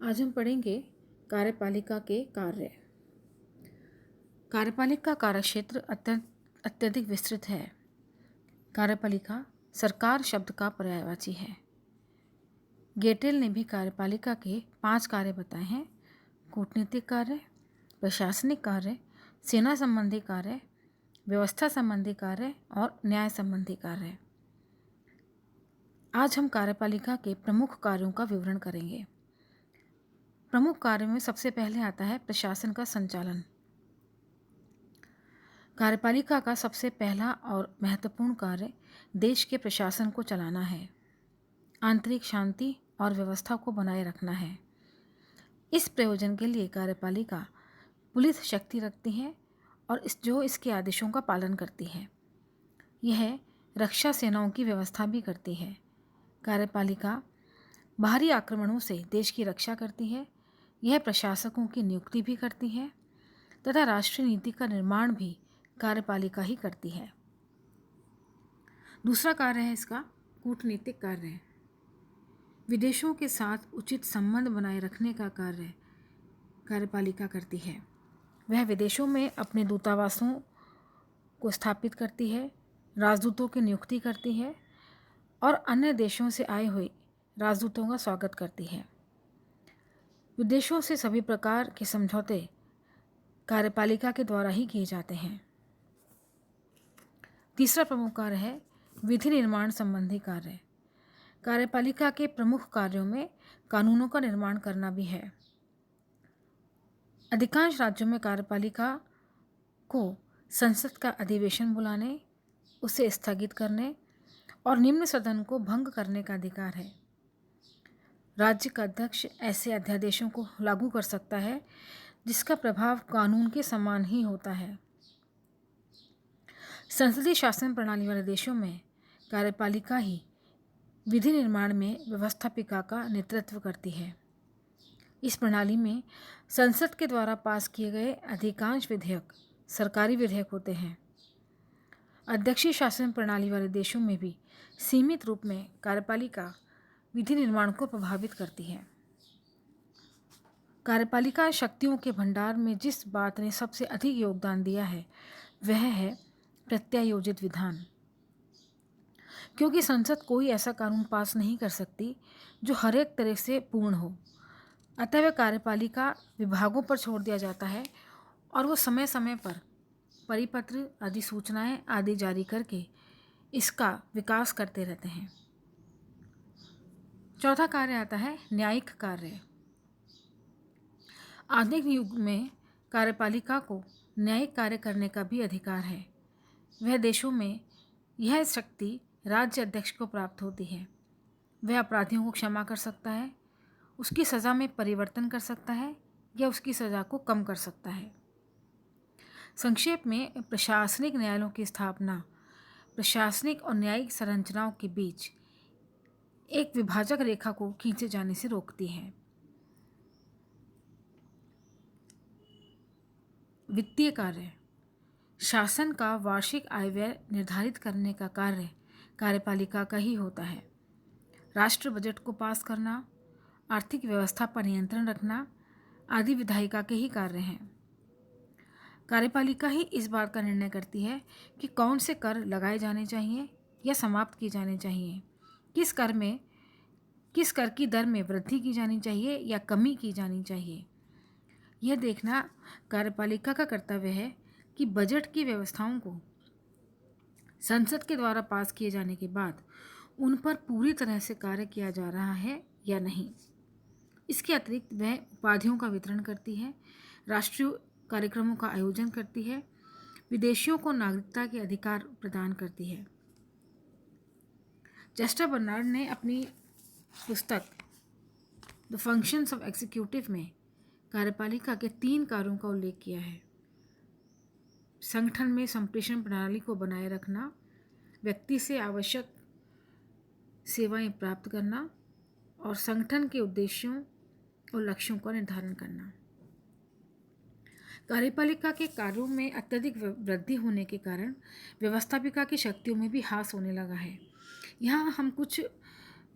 आज हम पढ़ेंगे कार्यपालिका के कार्य। कार्यपालिका का कार्यक्षेत्र अत्यधिक विस्तृत है। कार्यपालिका सरकार शब्द का पर्यायवाची है। गेटेल ने भी कार्यपालिका के 5 कार्य बताए हैं: कूटनीतिक कार्य, प्रशासनिक कार्य, सेना संबंधी कार्य, व्यवस्था संबंधी कार्य और न्याय संबंधी कार्य। आज हम कार्यपालिका के प्रमुख कार्यों का विवरण करेंगे। प्रमुख कार्यों में सबसे पहले आता है प्रशासन का संचालन। कार्यपालिका का सबसे पहला और महत्वपूर्ण कार्य देश के प्रशासन को चलाना है, आंतरिक शांति और व्यवस्था को बनाए रखना है। इस प्रयोजन के लिए कार्यपालिका पुलिस शक्ति रखती है और जो इसके आदेशों का पालन करती है। यह रक्षा सेनाओं की व्यवस्था भी करती है। कार्यपालिका बाहरी आक्रमणों से देश की रक्षा करती है। यह प्रशासकों की नियुक्ति भी करती है तथा राष्ट्रीय नीति का निर्माण भी कार्यपालिका ही करती है। दूसरा कार्य है इसका कूटनीतिक कार्य। विदेशों के साथ उचित संबंध बनाए रखने का कार्य कार्यपालिका करती है। वह विदेशों में अपने दूतावासों को स्थापित करती है, राजदूतों की नियुक्ति करती है और अन्य देशों से आए हुए राजदूतों का स्वागत करती है। विदेशों से सभी प्रकार के समझौते कार्यपालिका के द्वारा ही किए जाते हैं। तीसरा प्रमुख कार्य है विधि निर्माण संबंधी कार्य। कार्यपालिका के प्रमुख कार्यों में कानूनों का निर्माण करना भी है। अधिकांश राज्यों में कार्यपालिका को संसद का अधिवेशन बुलाने, उसे स्थगित करने और निम्न सदन को भंग करने का अधिकार है। राज्य का अध्यक्ष ऐसे अध्यादेशों को लागू कर सकता है जिसका प्रभाव कानून के समान ही होता है। संसदीय शासन प्रणाली वाले देशों में कार्यपालिका ही विधि निर्माण में व्यवस्थापिका का नेतृत्व करती है। इस प्रणाली में संसद के द्वारा पास किए गए अधिकांश विधेयक सरकारी विधेयक होते हैं। अध्यक्षीय शासन प्रणाली वाले देशों में भी सीमित रूप में कार्यपालिका विधि निर्माण को प्रभावित करती है। कार्यपालिका शक्तियों के भंडार में जिस बात ने सबसे अधिक योगदान दिया है वह है प्रत्यायोजित विधान। क्योंकि संसद कोई ऐसा कानून पास नहीं कर सकती जो हर एक तरह से पूर्ण हो, अतः वह कार्यपालिका विभागों पर छोड़ दिया जाता है और वो समय समय पर परिपत्र आदि सूचनाएं आदि जारी करके इसका विकास करते रहते हैं। चौथा कार्य आता है न्यायिक कार्य। आधुनिक युग में कार्यपालिका को न्यायिक कार्य करने का भी अधिकार है। वह देशों में यह शक्ति राज्य अध्यक्ष को प्राप्त होती है। वह अपराधियों को क्षमा कर सकता है, उसकी सज़ा में परिवर्तन कर सकता है या उसकी सज़ा को कम कर सकता है। संक्षेप में प्रशासनिक न्यायालयों की स्थापना प्रशासनिक और न्यायिक संरचनाओं के बीच एक विभाजक रेखा को खींचे जाने से रोकती है। वित्तीय कार्य। शासन का वार्षिक आय व्यय निर्धारित करने का कार्य कार्यपालिका का ही होता है। राष्ट्र बजट को पास करना, आर्थिक व्यवस्था पर नियंत्रण रखना आदि विधायिका के ही कार्य हैं। कार्यपालिका ही इस बात का निर्णय करती है कि कौन से कर लगाए जाने चाहिए या समाप्त किए जाने चाहिए, किस कर की दर में वृद्धि की जानी चाहिए या कमी की जानी चाहिए। यह देखना कार्यपालिका का कर्तव्य है कि बजट की व्यवस्थाओं को संसद के द्वारा पास किए जाने के बाद उन पर पूरी तरह से कार्य किया जा रहा है या नहीं। इसके अतिरिक्त वह उपाधियों का वितरण करती है, राष्ट्रीय कार्यक्रमों का आयोजन करती है, विदेशियों को नागरिकता के अधिकार प्रदान करती है। चेस्टर बर्नार्ड ने अपनी पुस्तक द फंक्शंस ऑफ एग्जीक्यूटिव में कार्यपालिका के 3 कार्यों का उल्लेख किया है: संगठन में संप्रेषण प्रणाली को बनाए रखना, व्यक्ति से आवश्यक सेवाएं प्राप्त करना और संगठन के उद्देश्यों और लक्ष्यों का निर्धारण करना। कार्यपालिका के कार्यों में अत्यधिक वृद्धि होने के कारण व्यवस्थापिका की शक्तियों में भी ह्रास होने लगा है। यहाँ हम कुछ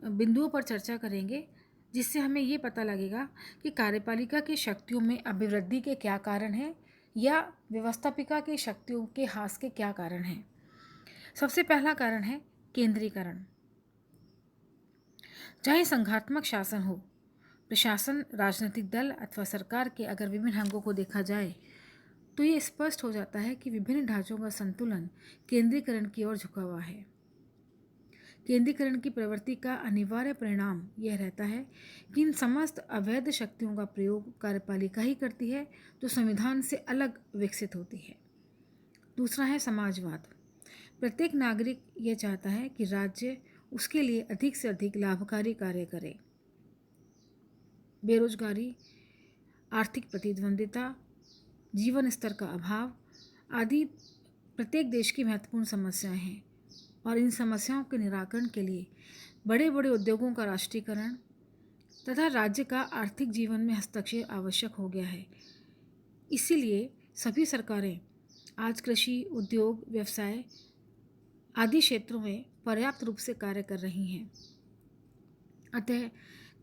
बिंदुओं पर चर्चा करेंगे जिससे हमें ये पता लगेगा कि कार्यपालिका की शक्तियों में अभिवृद्धि के क्या कारण हैं या व्यवस्थापिका की शक्तियों के ह्रास के क्या कारण हैं। सबसे पहला कारण है केंद्रीकरण। चाहे संघात्मक शासन हो, प्रशासन, राजनीतिक दल अथवा सरकार के अगर विभिन्न अंगों को देखा जाए तो ये स्पष्ट हो जाता है कि विभिन्न ढांचों का संतुलन केंद्रीकरण की ओर झुका हुआ है। केंद्रीकरण की प्रवृत्ति का अनिवार्य परिणाम यह रहता है कि इन समस्त अवैध शक्तियों का प्रयोग कार्यपालिका ही करती है, जो संविधान से अलग विकसित होती है। दूसरा है समाजवाद। प्रत्येक नागरिक यह चाहता है कि राज्य उसके लिए अधिक से अधिक लाभकारी कार्य करे। बेरोजगारी, आर्थिक प्रतिद्वंदिता, जीवन स्तर का अभाव आदि प्रत्येक देश की महत्वपूर्ण समस्याएं हैं और इन समस्याओं के निराकरण के लिए बड़े बड़े उद्योगों का राष्ट्रीयकरण तथा राज्य का आर्थिक जीवन में हस्तक्षेप आवश्यक हो गया है। इसीलिए सभी सरकारें आज कृषि, उद्योग, व्यवसाय आदि क्षेत्रों में पर्याप्त रूप से कार्य कर रही हैं। अतः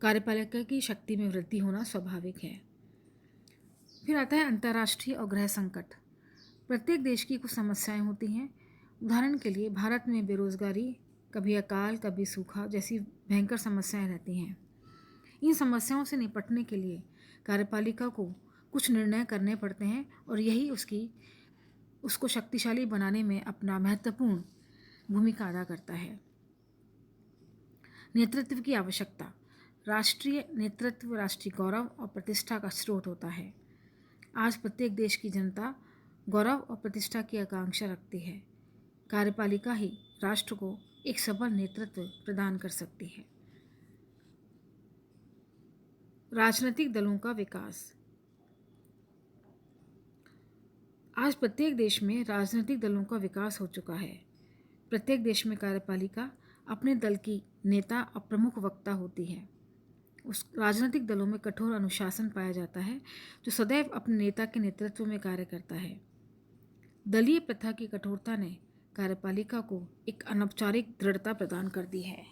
कार्यपालिका की शक्ति में वृद्धि होना स्वाभाविक है। फिर आता है अंतर्राष्ट्रीय और गृह संकट। प्रत्येक देश की कुछ समस्याएं होती हैं। उदाहरण के लिए भारत में बेरोजगारी, कभी अकाल, कभी सूखा जैसी भयंकर समस्याएं रहती हैं। इन समस्याओं से निपटने के लिए कार्यपालिका को कुछ निर्णय करने पड़ते हैं और यही उसको शक्तिशाली बनाने में अपना महत्वपूर्ण भूमिका अदा करता है। नेतृत्व की आवश्यकता। राष्ट्रीय नेतृत्व राष्ट्रीय गौरव और प्रतिष्ठा का स्रोत होता है। आज प्रत्येक देश की जनता गौरव और प्रतिष्ठा की आकांक्षा रखती है। कार्यपालिका ही राष्ट्र को एक सबल नेतृत्व प्रदान कर सकती है। राजनीतिक दलों का विकास। आज प्रत्येक देश में राजनीतिक दलों का विकास हो चुका है। प्रत्येक देश में कार्यपालिका अपने दल की नेता और प्रमुख वक्ता होती है। उस राजनीतिक दलों में कठोर अनुशासन पाया जाता है, जो सदैव अपने नेता के नेतृत्व में कार्य करता है। दलीय प्रथा की कठोरता ने कार्यपालिका को एक अनौपचारिक दृढ़ता प्रदान कर दी है।